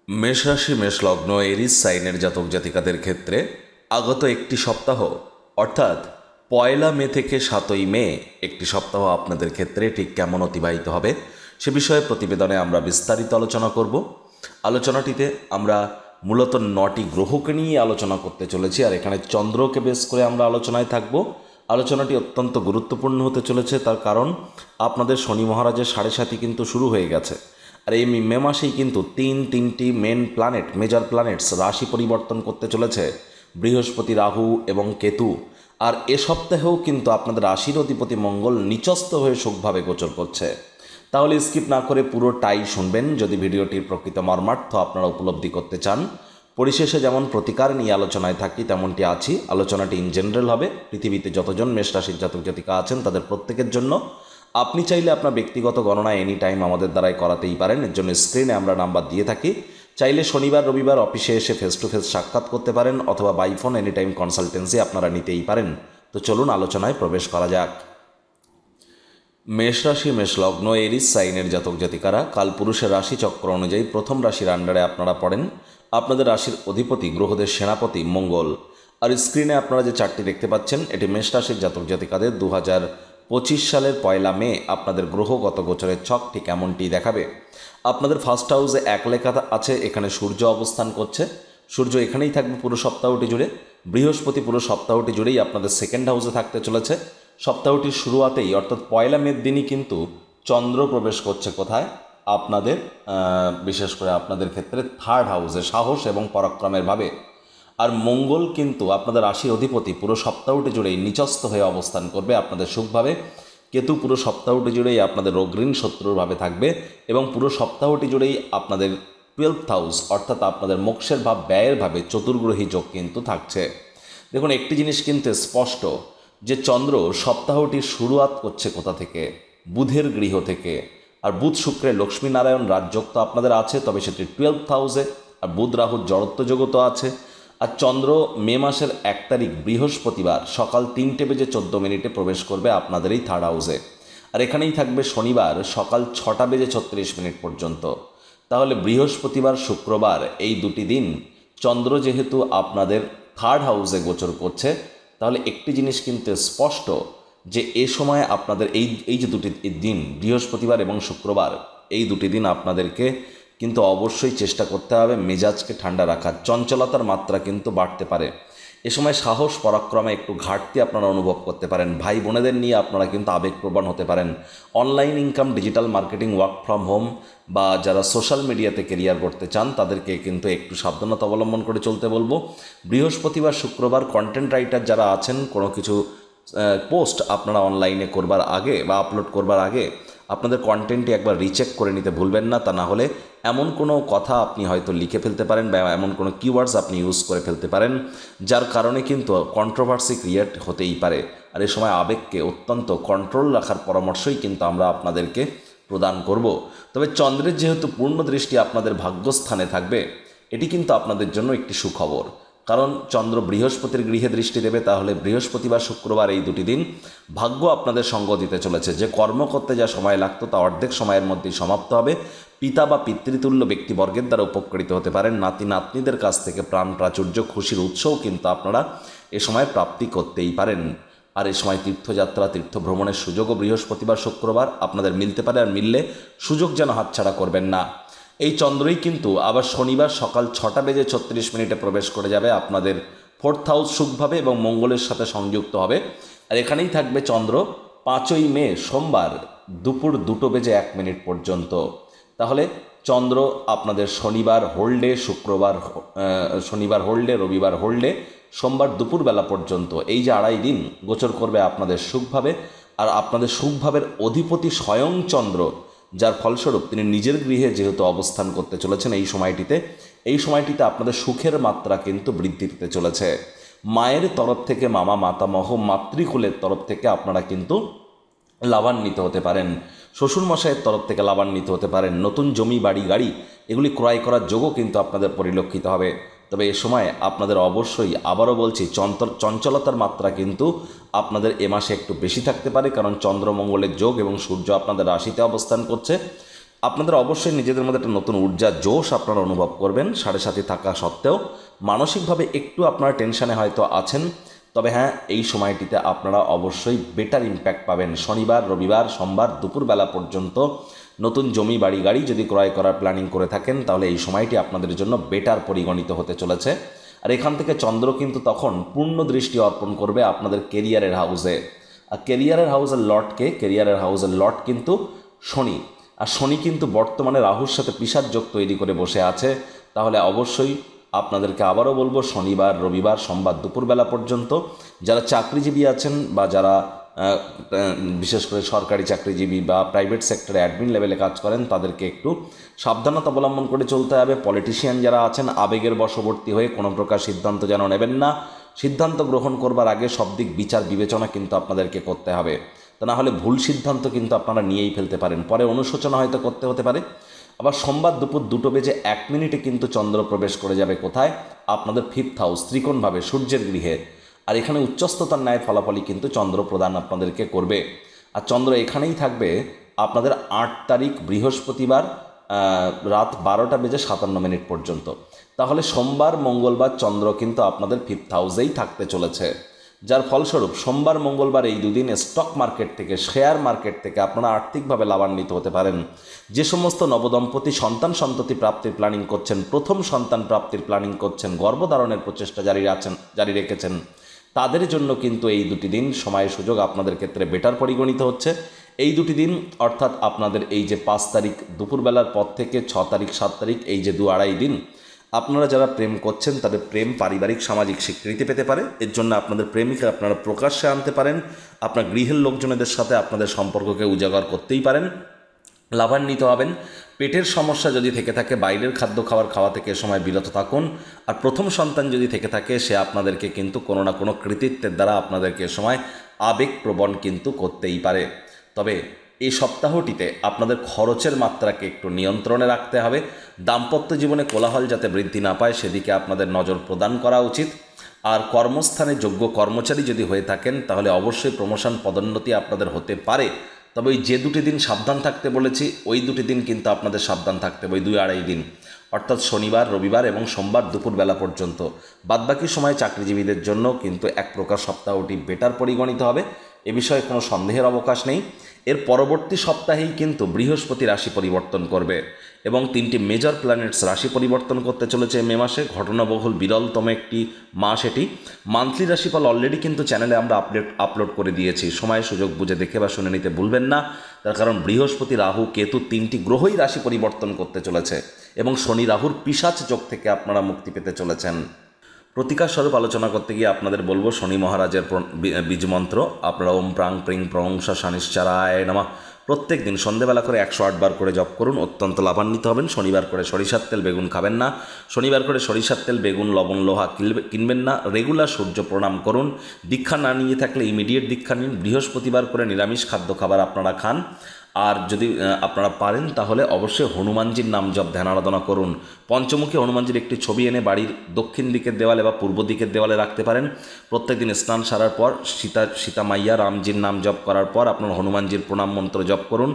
মেষ রাশি মেষ লগ্ন এরিস সাইনের জাতক জাতিকাদের ক্ষেত্রে আগত একটি সপ্তাহ অর্থাৎ 1 মে থেকে 7 মে একটি সপ্তাহ আপনাদের ক্ষেত্রে ঠিক কেমন অতিবাহিত হবে সে বিষয়ে প্রতিবেদনে আমরা বিস্তারিত আলোচনা করব। আলোচনাটিতে আমরা মূলত 9টি গ্রহকে নিয়ে আলোচনা করতে চলেছি, আর এখানে চন্দ্রকে বেস করে আমরা আলোচনায় থাকব। আলোচনাটি অত্যন্ত গুরুত্বপূর্ণ হতে চলেছে, তার কারণ আপনাদের শনি মহারাজের 7.5 কিন্তু শুরু হয়ে গেছে। আর এই মে মাসেই কিন্তু তিনটি মেজর প্ল্যানেটস রাশি পরিবর্তন করতে চলেছে, বৃহস্পতি, রাহু এবং কেতু। আর এ সপ্তাহেও কিন্তু আপনাদের রাশির অধিপতি মঙ্গল নিচস্থ হয়ে সুখভাবে গোচর করছে। তাহলে স্কিপ না করে পুরোটাই শুনবেন যদি ভিডিওটির প্রকৃত মর্মার্থ আপনারা উপলব্ধি করতে চান। পরিশেষে যেমন প্রতিকার নিয়ে আলোচনায় থাকি তেমনটি আছি। আলোচনাটি ইন জেনারেল হবে, পৃথিবীতে যতজন মেষ রাশির জাতক জাতিকা আছেন তাদের প্রত্যেকের জন্য। আপনি চাইলে আপনার ব্যক্তিগত গণনা এনি টাইম আমাদের দ্বারাই করাতেই পারেন, এর জন্য স্ক্রিনে আমরা নাম্বার দিয়ে থাকি। চাইলে শনিবার রবিবার অফিসে এসে ফেস টু ফেস সাক্ষাৎ করতে পারেন, অথবা by phone any time consultancy আপনারা নিতেই পারেন। তো চলুন আলোচনায় প্রবেশ করা যাক। মেষ রাশি মেষ লগ্ন এরিস সাইনের জাতক জাতিকারা কালপুরুষের রাশি চক্র অনুযায়ী প্রথম রাশির আন্ডারে আপনারা পড়েন। আপনাদের রাশির অধিপতি গ্রহদের সেনাপতি মঙ্গল। আর স্ক্রিনে আপনারা যে চার্টটি দেখতে পাচ্ছেন এটি মেষ রাশির জাতক জাতিকাদের 2025 সালের 1 মে আপনাদের গ্রহগত গোচরের ছক ঠিক এমনটি দেখাবে। আপনাদের ফার্স্ট হাউসে 1 লেখা আছে, এখানে সূর্য অবস্থান করছে। সূর্য এখানেই থাকবে পুরো সপ্তাহটি জুড়ে। বৃহস্পতি পুরো সপ্তাহটি জুড়েই আপনাদের সেকেন্ড হাউসে থাকতে চলেছে। সপ্তাহটির শুরুয়াতেই অর্থাৎ 1 মের দিনই কিন্তু চন্দ্র প্রবেশ করছে কোথায়, আপনাদের বিশেষ করে আপনাদের ক্ষেত্রে থার্ড হাউসে, সাহস এবং পরাক্রমের ভাবে। আর মঙ্গল কিন্তু আপনাদের রাশির অধিপতি পুরো সপ্তাহটি জুড়েই নিচস্থ হয়ে অবস্থান করবে আপনাদের সুখভাবে। কেতু পুরো সপ্তাহটি জুড়েই আপনাদের রোগঋণ শত্রুর ভাবে থাকবে এবং পুরো সপ্তাহটি জুড়েই আপনাদের 12th হাউস অর্থাৎ আপনাদের মোক্ষের ভাব, ব্যয়ের ভাবে চতুর্গ্রহী যোগ কিন্তু থাকছে। দেখুন, একটি জিনিস কিন্তু স্পষ্ট যে চন্দ্র সপ্তাহটির শুরুয়াত করছে কোথা থেকে, বুধের গৃহ থেকে। আর বুধ শুক্রের লক্ষ্মীনারায়ণ রাজযোগ তো আপনাদের আছে, তবে সেটি 12th হাউসে। আর বুধ রাহুর জড়ত্ব যোগও তো আছে। আর চন্দ্র মে মাসের 1 তারিখ বৃহস্পতিবার সকাল 3:14 প্রবেশ করবে আপনাদের এই থার্ড হাউসে। আর এখানেই থাকবে শনিবার সকাল 6:36 পর্যন্ত। তাহলে বৃহস্পতিবার শুক্রবার এই দুটি দিন চন্দ্র যেহেতু আপনাদের থার্ড হাউসে গোচর করছে, তাহলে একটি জিনিস কিন্তু স্পষ্ট যে এ সময় আপনাদের এই যে দুটি দিন বৃহস্পতিবার এবং শুক্রবার, এই দুটি দিন আপনাদেরকে কিন্তু অবশ্যই চেষ্টা করতে হবে মেজাজকে ঠান্ডা রাখার। চঞ্চলতার মাত্রা কিন্তু বাড়তে পারে। এ সময় সাহস পরাক্রমে একটু ঘাটতি আপনারা অনুভব করতে পারেন। ভাই বোনেদের নিয়ে আপনারা কিন্তু আবেগপ্রবণ হতে পারেন। Online income, digital marketing, work from home বা যারা সোশ্যাল মিডিয়াতে কেরিয়ার করতে চান তাদেরকে কিন্তু একটু সাবধানতা অবলম্বন করে চলতে বলবো। বৃহস্পতিবার শুক্রবার কন্টেন্ট রাইটার যারা আছেন, কোনো কিছু পোস্ট আপনারা অনলাইনে করবার আগে বা আপলোড করবার আগে আপনাদের কন্টেন্টটি একবার রিচেক করে নিতে ভুলবেন না। তা না হলে এমন কোনো কথা আপনি হয়তো লিখে ফেলতে পারেন বা এমন কোনো কিওয়ার্ডস আপনি ইউজ করে ফেলতে পারেন যার কারণে কিন্তু কন্ট্রোভার্সি ক্রিয়েট হতেই পারে। আর এই সময় আবেগকে অত্যন্ত কন্ট্রোল রাখার পরামর্শই কিন্তু আমরা আপনাদেরকে প্রদান করব। তবে চন্দ্রের যেহেতু পূর্ণ দৃষ্টি আপনাদের ভাগ্যস্থানে থাকবে, এটি কিন্তু আপনাদের জন্য একটি সুখবর। কারণ চন্দ্র বৃহস্পতির গৃহে দৃষ্টি দেবে, তাহলে বৃহস্পতিবার শুক্রবার এই দুটি দিন ভাগ্য আপনাদের সঙ্গ দিতে চলেছে। যে কর্ম করতে যা সময় লাগতো তা অর্ধেক সময়ের মধ্যেই সমাপ্ত হবে। পিতা বা পিতৃতুল্য ব্যক্তিবর্গের দ্বারা উপকৃত হতে পারেন। নাতি নাতনিদের কাছ থেকে প্রাণ প্রাচুর্য, খুশির উৎসও কিন্তু আপনারা এ সময় প্রাপ্তি করতেই পারেন। আর এই সময় তীর্থযাত্রা, তীর্থ ভ্রমণের সুযোগও বৃহস্পতিবার শুক্রবার আপনাদের মিলতে পারে। আর মিললে সুযোগ যেন হাতছাড়া করবেন না। এই চন্দ্রই কিন্তু আবার শনিবার সকাল 6:36 প্রবেশ করে যাবে আপনাদের 4th হাউস সুখভাবে এবং মঙ্গলের সাথে সংযুক্ত হবে। আর এখানেই থাকবে চন্দ্র 5 মে সোমবার দুপুর 2:01 পর্যন্ত। তাহলে চন্দ্র আপনাদের শনিবার হোল্ডে, শনিবার হোল্ডে, রবিবার হোল্ডে, সোমবার দুপুরবেলা পর্যন্ত এই যে 2.5 দিন গোচর করবে আপনাদের সুখভাবে। আর আপনাদের সুখভাবের অধিপতি স্বয়ং চন্দ্র, যার ফলস্বরূপ তিনি নিজের গৃহে যেহেতু অবস্থান করতে চলেছেন এই সময়টিতে আপনাদের সুখের মাত্রা কিন্তু বৃদ্ধি পেতে চলেছে। মায়ের তরফ থেকে, মামা মাতামহ, মাতৃকুলের তরফ থেকে আপনারা কিন্তু লাভান্বিত হতে পারেন। শ্বশুরমশাইয়ের তরফ থেকে লাভান্বিত হতে পারেন। নতুন জমি, বাড়ি, গাড়ি এগুলি ক্রয় করার যোগও কিন্তু আপনাদের পরিলক্ষিত হবে। তবে এ সময় আপনাদের অবশ্যই, আবারও বলছি, চঞ্চলতার মাত্রা কিন্তু আপনাদের এ মাসে একটু বেশি থাকতে পারে, কারণ চন্দ্রমঙ্গলের যোগ এবং সূর্য আপনাদের রাশিতে অবস্থান করছে। আপনাদের অবশ্যই নিজেদের মধ্যে একটা নতুন ঊর্জা জোশ আপনারা অনুভব করবেন। 7.5 থাকা সত্ত্বেও মানসিকভাবে একটু আপনারা টেনশানে হয়তো আছেন, তবে হ্যাঁ, এই সময়টিতে আপনারা অবশ্যই বেটার ইম্প্যাক্ট পাবেন। শনিবার, রবিবার, সোমবার দুপুরবেলা পর্যন্ত নতুন জমি, বাড়ি, গাড়ি যদি ক্রয় করার প্ল্যানিং করে থাকেন, তাহলে এই সময়টি আপনাদের জন্য বেটার পরিগণিত হতে চলেছে। আর এখান থেকে চন্দ্র কিন্তু তখন পূর্ণ দৃষ্টি অর্পণ করবে আপনাদের কেরিয়ারের হাউসে। আর কেরিয়ারের হাউসের লর্ড কিন্তু শনি। আর শনি কিন্তু বর্তমানে রাহুর সাথে পিশাচ যোগ তৈরি করে বসে আছে। তাহলে অবশ্যই আপনাদেরকে আবারও বলবো, শনিবার, রবিবার, সোমবার দুপুরবেলা পর্যন্ত যারা চাকরিজীবী আছেন বা যারা বিশেষ করে সরকারি চাকরিজীবী বা প্রাইভেট সেক্টরে অ্যাডমিন লেভেলে কাজ করেন, তাদেরকে একটু সাবধানতা অবলম্বন করে চলতে হবে। পলিটিশিয়ান যারা আছেন, আবেগের বশবর্তী হয়ে কোনো প্রকার সিদ্ধান্ত যেন নেবেন না। সিদ্ধান্ত গ্রহণ করবার আগে সব দিক বিচার বিবেচনা কিন্তু আপনাদেরকে করতে হবে। তা না হলে ভুল সিদ্ধান্ত কিন্তু আপনারা নিয়েই ফেলতে পারেন, পরে অনুশোচনা হয়তো করতে হতে পারে। আবার সোমবার দুপুর 2:01 কিন্তু চন্দ্র প্রবেশ করে যাবে কোথায়? আপনাদের 5th হাউস, ত্রিকোণভাবে সূর্যের গৃহে। আর এখানে উচ্চস্ততার ন্যায় ফলাফলই কিন্তু চন্দ্র প্রদান আপনাদেরকে করবে। আর চন্দ্র এখানেই থাকবে আপনাদের 8 তারিখ বৃহস্পতিবার রাত 12:57 পর্যন্ত। তাহলে সোমবার, মঙ্গলবার চন্দ্র কিন্তু আপনাদের 5th হাউসেই থাকতে চলেছে, যার ফলস্বরূপ সোমবার, মঙ্গলবার এই দুদিন স্টক মার্কেট থেকে, শেয়ার মার্কেট থেকে আপনারা আর্থিকভাবে লাভান্বিত হতে পারেন। যে সমস্ত নবদম্পতি সন্ততি প্রাপ্তির প্ল্যানিং করছেন, প্রথম সন্তান প্রাপ্তির প্ল্যানিং করছেন, গর্ভধারণের প্রচেষ্টা জারি রেখেছেন, তাদের জন্য কিন্তু এই দুটি দিন সময় সুযোগ আপনাদের ক্ষেত্রে বেটার পরিগণিত হচ্ছে। এই দুটি দিন অর্থাৎ আপনাদের এই যে 5 তারিখ দুপুরবেলার পর থেকে 6 তারিখ 7 তারিখ, এই যে 2-2.5 দিন আপনারা যারা প্রেম করছেন, তাদের প্রেম পারিবারিক সামাজিক স্বীকৃতি পেতে পারে। এর জন্য আপনাদের প্রেমিকা আপনারা প্রকাশ্যে আনতে পারেন। আপনার গৃহের লোকজনেদের সাথে আপনাদের সম্পর্ককে উজাগর করতেই পারেন, লাভান্বিত হবেন। পেটের সমস্যা যদি থেকে থাকে, বাইরের খাদ্য খাওয়া থেকে সময় বিরত থাকুন। আর প্রথম সন্তান যদি থেকে থাকে, সে আপনাদেরকে কিন্তু কোনো না কোনো কৃতিত্বের দ্বারা আপনাদেরকে সময় আবেগপ্রবণ কিন্তু করতেই পারে। তবে এই সপ্তাহটিতে আপনাদের খরচের মাত্রাকে একটু নিয়ন্ত্রণে রাখতে হবে। দাম্পত্য জীবনে কোলাহল যাতে বৃদ্ধি না পায়, সেদিকে আপনাদের নজর প্রদান করা উচিত। আর কর্মস্থানে যোগ্য কর্মচারী যদি হয়ে থাকেন, তাহলে অবশ্যই প্রমোশন, পদোন্নতি আপনাদের হতে পারে। তবে ওই যে দুটি দিন সাবধান থাকতে বলেছি, ওই দুটি দিন কিন্তু আপনাদের সাবধান থাকতে হবে, ওই 2-2.5 দিন, অর্থাৎ শনিবার, রবিবার এবং সোমবার দুপুরবেলা পর্যন্ত। বাদবাকি সময় চাকরিজীবীদের জন্য কিন্তু এক প্রকার সপ্তাহটি বেটার পরিগণিত হবে, এ বিষয়ে কোনো সন্দেহের অবকাশ নেই। এর পরবর্তী সপ্তাহেই কিন্তু বৃহস্পতি রাশি পরিবর্তন করবে এবং 3টি মেজর প্ল্যানেটস রাশি পরিবর্তন করতে চলেছে মে মাসে। ঘটনাবহুল বিরলতম একটি মাস এটি। মান্থলি রাশিফল অলরেডি কিন্তু চ্যানেলে আমরা আপলোড করে দিয়েছি, সময় সুযোগ বুঝে দেখে বা শুনে নিতে ভুলবেন না। তার কারণ বৃহস্পতি, রাহু, কেতু 3টি গ্রহই রাশি পরিবর্তন করতে চলেছে এবং শনি রাহুর পিশাচ যোগ থেকে আপনারা মুক্তি পেতে চলেছেন। প্রতিকার স্বরূপ আলোচনা করতে গিয়ে আপনাদের বলবো, শনি মহারাজের বীজমন্ত্র আপনারা ওম প্রাং প্রিং প্রংসা শানিশ্চারায় নমঃ প্রত্যেক দিন সন্ধ্যেবেলা করে 108 বার করে জপ করুন, অত্যন্ত লাভান্বিত হবেন। শনিবার করে সরিষার তেল বেগুন খাবেন না, শনিবার করে সরিষার তেল বেগুন লবণ লোহা কিনবেন না। রেগুলার সূর্য প্রণাম করুন। দীক্ষা না নিয়ে থাকলে ইমিডিয়েট দীক্ষা নিন। বৃহস্পতিবার করে নিরামিষ খাদ্য খাবার আপনারা খান। আর যদি আপনারা পারেন তাহলে অবশ্যই হনুমানজির নাম জপ ধ্যান আরাধনা করুন। পঞ্চমুখী হনুমানজির একটি ছবি এনে বাড়ির দক্ষিণ দিকের দেওয়ালে বা পূর্ব দিকের দেওয়ালে রাখতে পারেন। প্রত্যেক দিন স্নান সারার পর সীতা মাইয়া রামজির নাম জপ করার পর আপনার হনুমানজির প্রণাম মন্ত্র জপ করুন।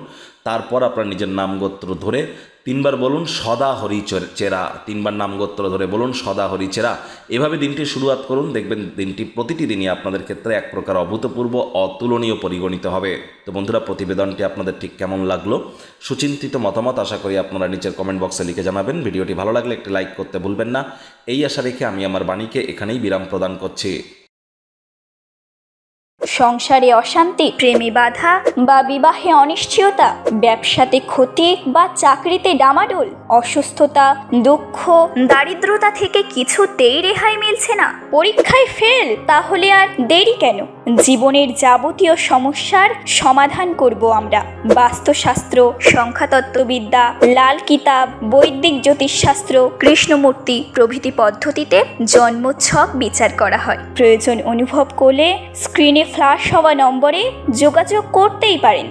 তারপর আপনার নিজের নামগোত্র ধরে 3বার বলুন সদা হরি চেরা, 3বার নামগোত্র ধরে বলুন সদা হরি চেরা। এভাবে দিনটি শুরুয়াত করুন, দেখবেন দিনটি প্রতিটি দিনই আপনাদের ক্ষেত্রে এক প্রকার অভূতপূর্ব অতুলনীয় পরিগণিত হবে। তো বন্ধুরা, প্রতিবেদনটি আপনাদের ঠিক কেমন লাগলো? সুচিন্তিত মতামত আশা করি আপনারা নিচের কমেন্ট বক্সে লিখে জানাবেন। ভিডিওটি ভালো লাগলে একটি লাইক করতে ভুলবেন না। এই আশা রেখে আমি আমার বাণীকে এখানেই বিরাম প্রদান করছি। সংসারে অশান্তি, প্রেমে বাধা বা বিবাহে অনিশ্চয়তা, ব্যবসাতে ক্ষতি বা চাকরিতে ডামাডোল, অসুস্থতা, দুঃখ, দারিদ্রতা থেকে কিছুতেই রেহাই মিলছে না, পরীক্ষায় ফেল, তাহলে আর দেরি কেন? জীবনের যাবতীয় সমস্যার সমাধান করব আমরা। বাস্তুশাস্ত্র, সংখ্যাতত্ত্ববিদ্যা, লাল কিতাব, বৈদিক জ্যোতিষশাস্ত্র, কৃষ্ণমূর্তি প্রভৃতি পদ্ধতিতে জন্মছক বিচার করা হয়। প্রয়োজন অনুভব করলে স্ক্রিনে ফ্ল্যাশ হওয়া নম্বরে যোগাযোগ করতেই পারেন।